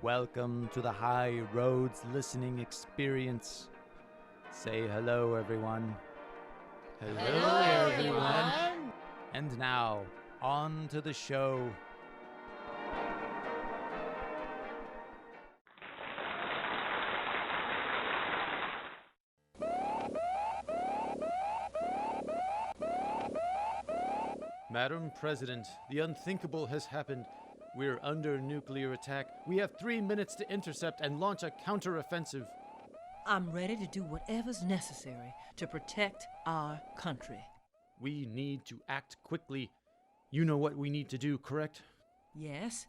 Welcome to the High Roads listening experience. Say hello, everyone. Hello, everyone. And now, on to the show. Madam President, the unthinkable has happened. We're under nuclear attack. We have 3 minutes to intercept and launch a counteroffensive. I'm ready to do whatever's necessary to protect our country. We need to act quickly. You know what we need to do, correct? Yes.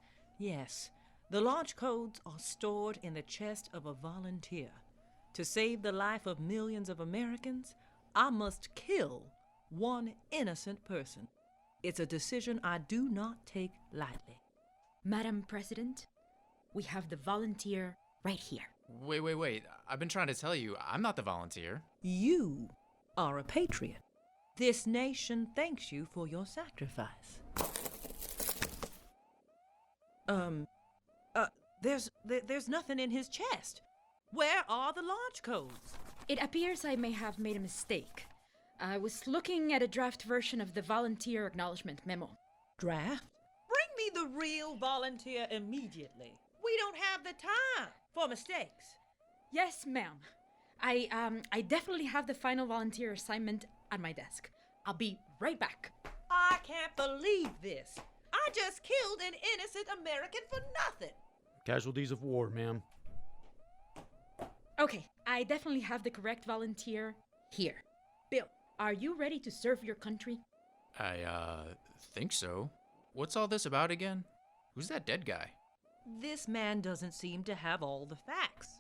The launch codes are stored in the chest of a volunteer. To save the life of millions of Americans, I must kill one innocent person. It's a decision I do not take lightly. Madam President, we have the volunteer right here. Wait. I've been trying to tell you, I'm not the volunteer. You are a patriot. This nation thanks you for your sacrifice. There's nothing in his chest. Where are the launch codes? It appears I may have made a mistake. I was looking at a draft version of the volunteer acknowledgement memo. Draft? Bring me the real volunteer immediately. We don't have the time for mistakes. Yes, ma'am. I definitely have the final volunteer assignment at my desk. I'll be right back. I can't believe this. I just killed an innocent American for nothing. Casualties of war, ma'am. Okay, I definitely have the correct volunteer here. Bill, are you ready to serve your country? I think so. What's all this about again? Who's that dead guy? This man doesn't seem to have all the facts.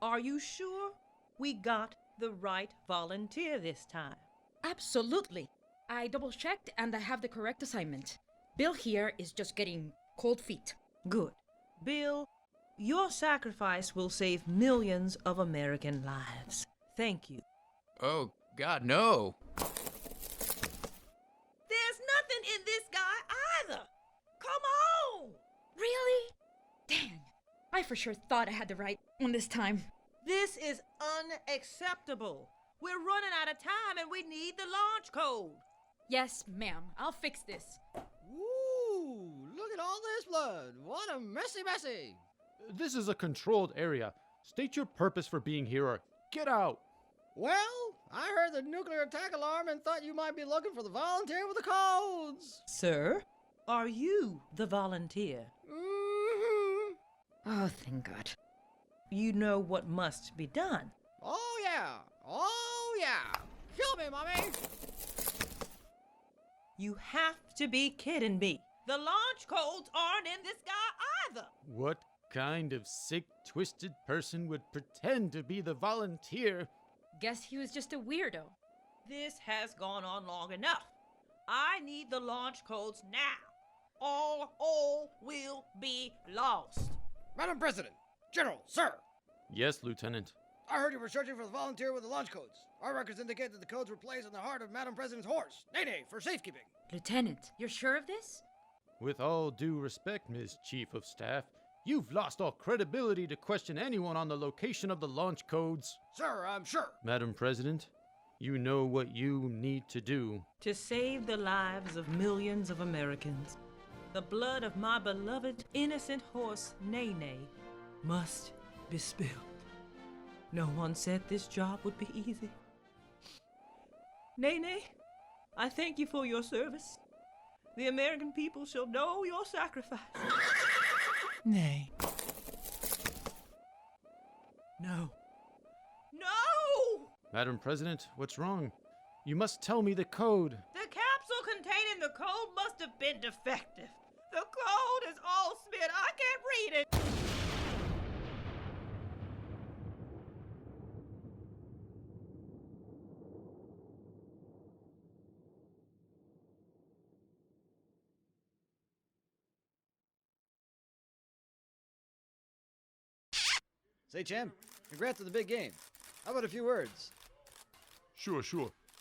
Are you sure we got the right volunteer this time? Absolutely. I double-checked and I have the correct assignment. Bill here is just getting cold feet. Good. Bill, your sacrifice will save millions of American lives. Thank you. Oh, God, no. There's nothing in this guy either. Come on! Really? Dang. I for sure thought I had the right one this time. This is unacceptable. We're running out of time and we need the launch code. Yes, ma'am. I'll fix this. Ooh, look at all this blood. What a messy. This is a controlled area. State your purpose for being here or get out. Well, I heard the nuclear attack alarm and thought you might be looking for the volunteer with the codes. Sir, are you the volunteer? Mm-hmm. Oh, thank God. You know what must be done. Oh, yeah. Kill me, Mommy. You have to be kidding me. The launch codes aren't in this guy either. What kind of sick, twisted person would pretend to be the volunteer? Guess he was just a weirdo. This has gone on long enough. I need the launch codes now. All will be lost. Madam President, General, sir. Yes, Lieutenant. I heard you were searching for the volunteer with the launch codes. Our records indicate that the codes were placed in the heart of Madam President's horse, Nene, for safekeeping. Lieutenant, you're sure of this? With all due respect, Ms. Chief of Staff, you've lost all credibility to question anyone on the location of the launch codes. Sir, I'm sure. Madam President, you know what you need to do. To save the lives of millions of Americans, the blood of my beloved innocent horse, Nene, must be spilled. No one said this job would be easy. Nene, I thank you for your service. The American people shall know your sacrifice. Nay. No. No! Madam President, what's wrong? You must tell me the code. The capsule containing the code must have been defective. The code is all spit. I can't read it. Say, champ, congrats on the big game. How about a few words? Sure.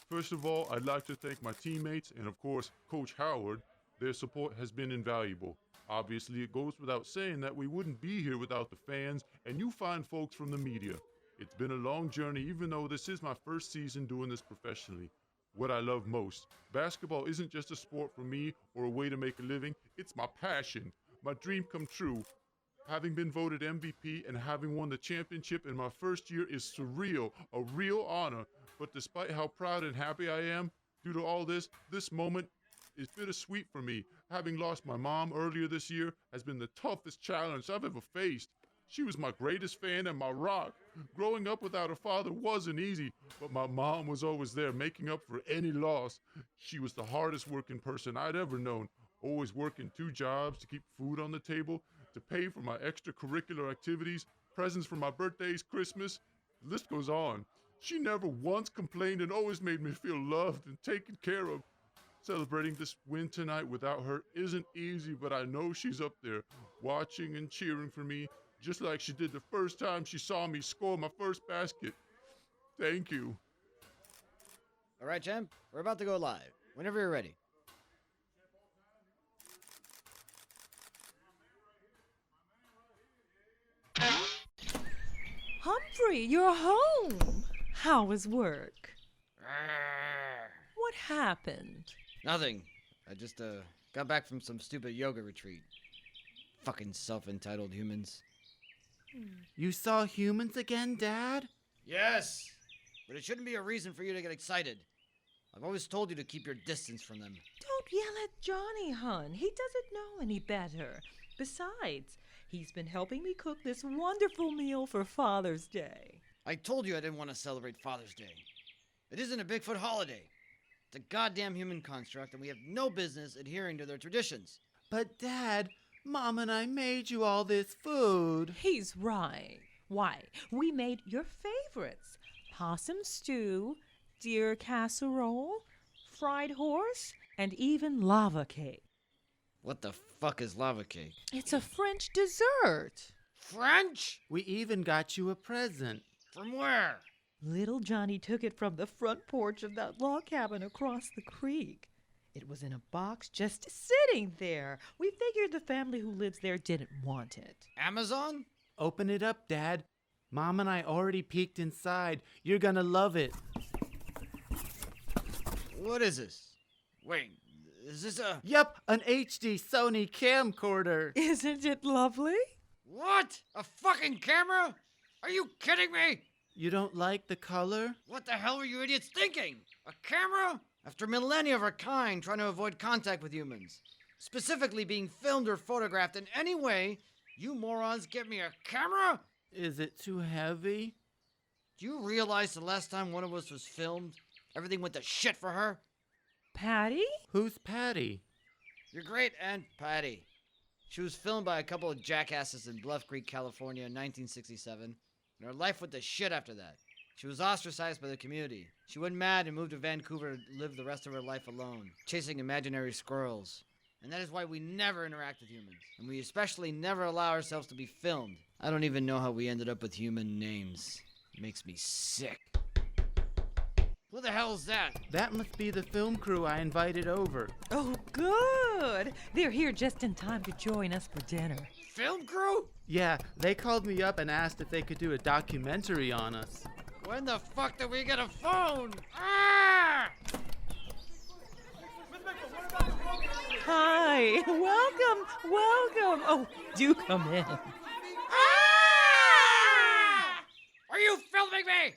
First of all, I'd like to thank my teammates and, of course, Coach Howard. Their support has been invaluable. Obviously, it goes without saying that we wouldn't be here without the fans and you fine folks from the media. It's been a long journey, even though this is my first season doing this professionally. What I love most, basketball isn't just a sport for me or a way to make a living, it's my passion, my dream come true. Having been voted MVP and having won the championship in my first year is surreal, a real honor. But despite how proud and happy I am, due to all this moment is bittersweet for me. Having lost my mom earlier this year has been the toughest challenge I've ever faced. She was my greatest fan and my rock. Growing up without a father wasn't easy, but my mom was always there making up for any loss. She was the hardest working person I'd ever known, always working 2 jobs to keep food on the table, to pay for my extracurricular activities, presents for my birthdays, Christmas. The list goes on. She never once complained and always made me feel loved and taken care of. Celebrating this win tonight without her isn't easy, but I know she's up there, watching and cheering for me, just like she did the first time she saw me score my first basket. Thank you. All right, champ, we're about to go live. Whenever you're ready. Humphrey, you're home. How was work? What happened? Nothing. I just, got back from some stupid yoga retreat. Fucking self-entitled humans. You saw humans again, Dad? Yes! But it shouldn't be a reason for you to get excited. I've always told you to keep your distance from them. Don't yell at Johnny, hon. He doesn't know any better. Besides, he's been helping me cook this wonderful meal for Father's Day. I told you I didn't want to celebrate Father's Day. It isn't a Bigfoot holiday. It's a goddamn human construct, and we have no business adhering to their traditions. But Dad, Mom and I made you all this food. He's right. Why, we made your favorites. Possum stew, deer casserole, fried horse, and even lava cake. What the fuck is lava cake? It's a French dessert. French? We even got you a present. From where? Little Johnny took it from the front porch of that log cabin across the creek. It was in a box just sitting there. We figured the family who lives there didn't want it. Amazon? Open it up, Dad. Mom and I already peeked inside. You're gonna love it. What is this? Wait, is this a... Yep, an HD Sony camcorder. Isn't it lovely? What? A fucking camera? Are you kidding me? You don't like the color? What the hell were you idiots thinking? A camera? After millennia of our kind trying to avoid contact with humans, specifically being filmed or photographed in any way, you morons give me a camera? Is it too heavy? Do you realize the last time one of us was filmed, everything went to shit for her? Patty? Who's Patty? Your great Aunt Patty. She was filmed by a couple of jackasses in Bluff Creek, California in 1967, and her life went to shit after that. She was ostracized by the community. She went mad and moved to Vancouver to live the rest of her life alone, chasing imaginary squirrels. And that is why we never interact with humans. And we especially never allow ourselves to be filmed. I don't even know how we ended up with human names. It makes me sick. Who the hell is that? That must be the film crew I invited over. Oh, good. They're here just in time to join us for dinner. Film crew? Yeah, they called me up and asked if they could do a documentary on us. When the fuck did we get a phone? Ah! Hi. Welcome. Oh, do come in. Ah! Are you filming me?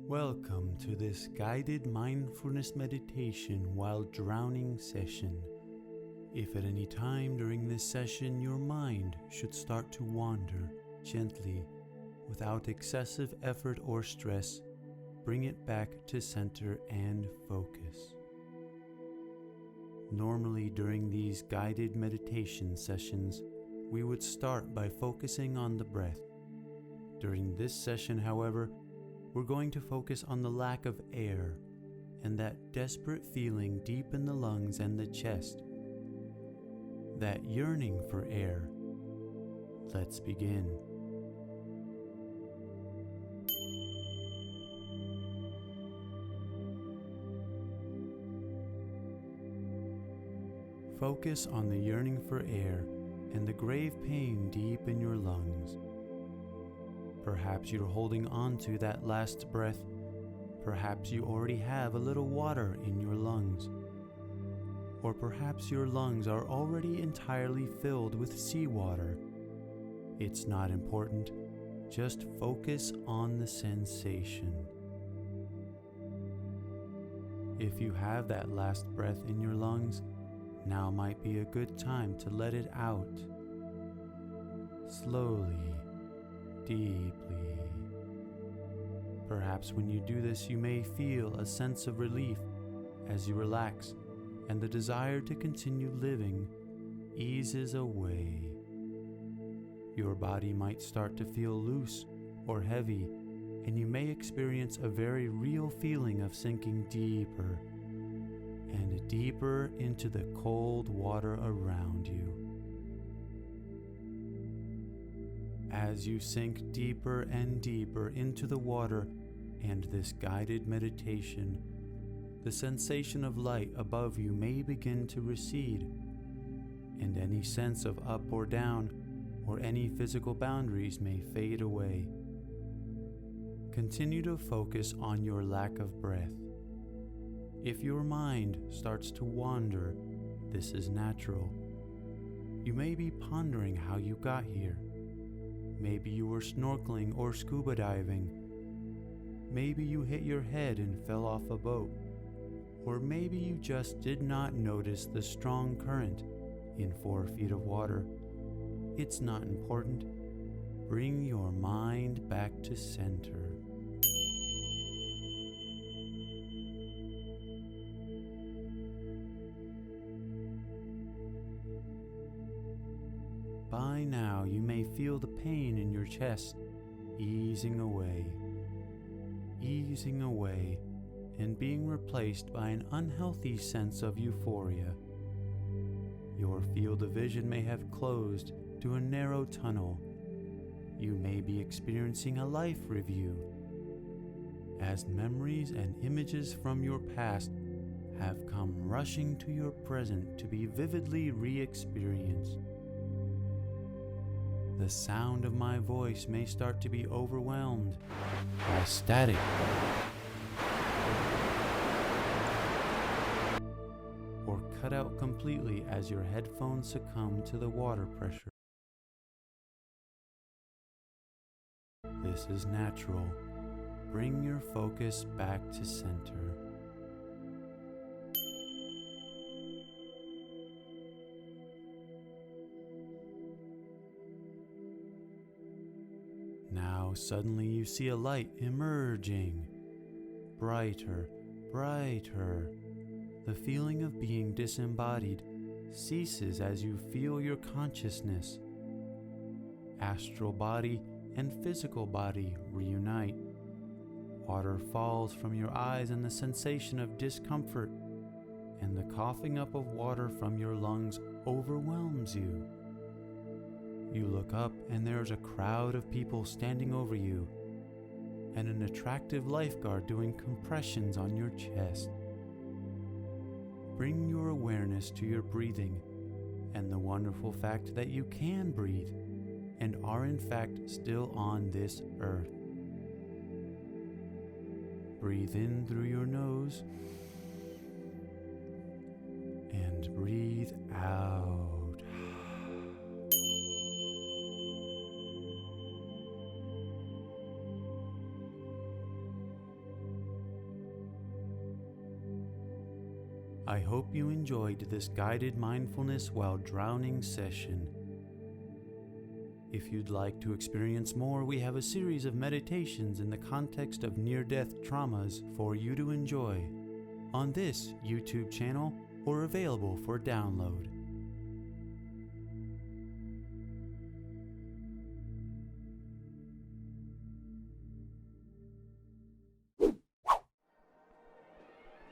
Welcome to this guided mindfulness meditation while drowning session. If at any time during this session your mind should start to wander, gently, without excessive effort or stress, bring it back to center and focus. Normally during these guided meditation sessions, we would start by focusing on the breath. During this session, however, we're going to focus on the lack of air and that desperate feeling deep in the lungs and the chest. That yearning for air. Let's begin. Focus on the yearning for air and the grave pain deep in your lungs. Perhaps you're holding on to that last breath. Perhaps you already have a little water in your lungs. Or perhaps your lungs are already entirely filled with seawater. It's not important. Just focus on the sensation. If you have that last breath in your lungs, now might be a good time to let it out. Slowly, deeply. Perhaps when you do this, you may feel a sense of relief as you relax, and the desire to continue living eases away. Your body might start to feel loose or heavy, and you may experience a very real feeling of sinking deeper and deeper into the cold water around you. As you sink deeper and deeper into the water and this guided meditation, the sensation of light above you may begin to recede, and any sense of up or down or any physical boundaries may fade away. Continue to focus on your lack of breath. If your mind starts to wander, this is natural. You may be pondering how you got here. Maybe you were snorkeling or scuba diving. Maybe you hit your head and fell off a boat. Or maybe you just did not notice the strong current in 4 feet of water. It's not important. Bring your mind back to center. By now, you may feel the pain in your chest easing away, and being replaced by an unhealthy sense of euphoria. Your field of vision may have closed to a narrow tunnel. You may be experiencing a life review, as memories and images from your past have come rushing to your present to be vividly re-experienced. The sound of my voice may start to be overwhelmed by static. Or cut out completely as your headphones succumb to the water pressure. This is natural. Bring your focus back to center. Now suddenly you see a light emerging. Brighter, brighter. The feeling of being disembodied ceases as you feel your consciousness. Astral body and physical body reunite. Water falls from your eyes and the sensation of discomfort and the coughing up of water from your lungs overwhelms you. You look up and there's a crowd of people standing over you and an attractive lifeguard doing compressions on your chest. Bring your awareness to your breathing and the wonderful fact that you can breathe and are in fact still on this earth. Breathe in through your nose and breathe out. I hope you enjoyed this guided mindfulness while drowning session. If you'd like to experience more, we have a series of meditations in the context of near-death traumas for you to enjoy on this YouTube channel or available for download.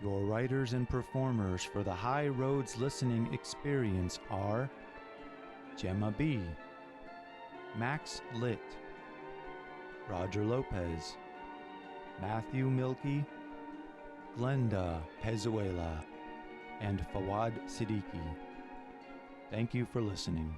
Your writers and performers for the High Roads listening experience are Gemma B., Max Litt, Roger Lopez, Matthew Milkey, Glenda Pezuela, and Fawad Siddiqui. Thank you for listening.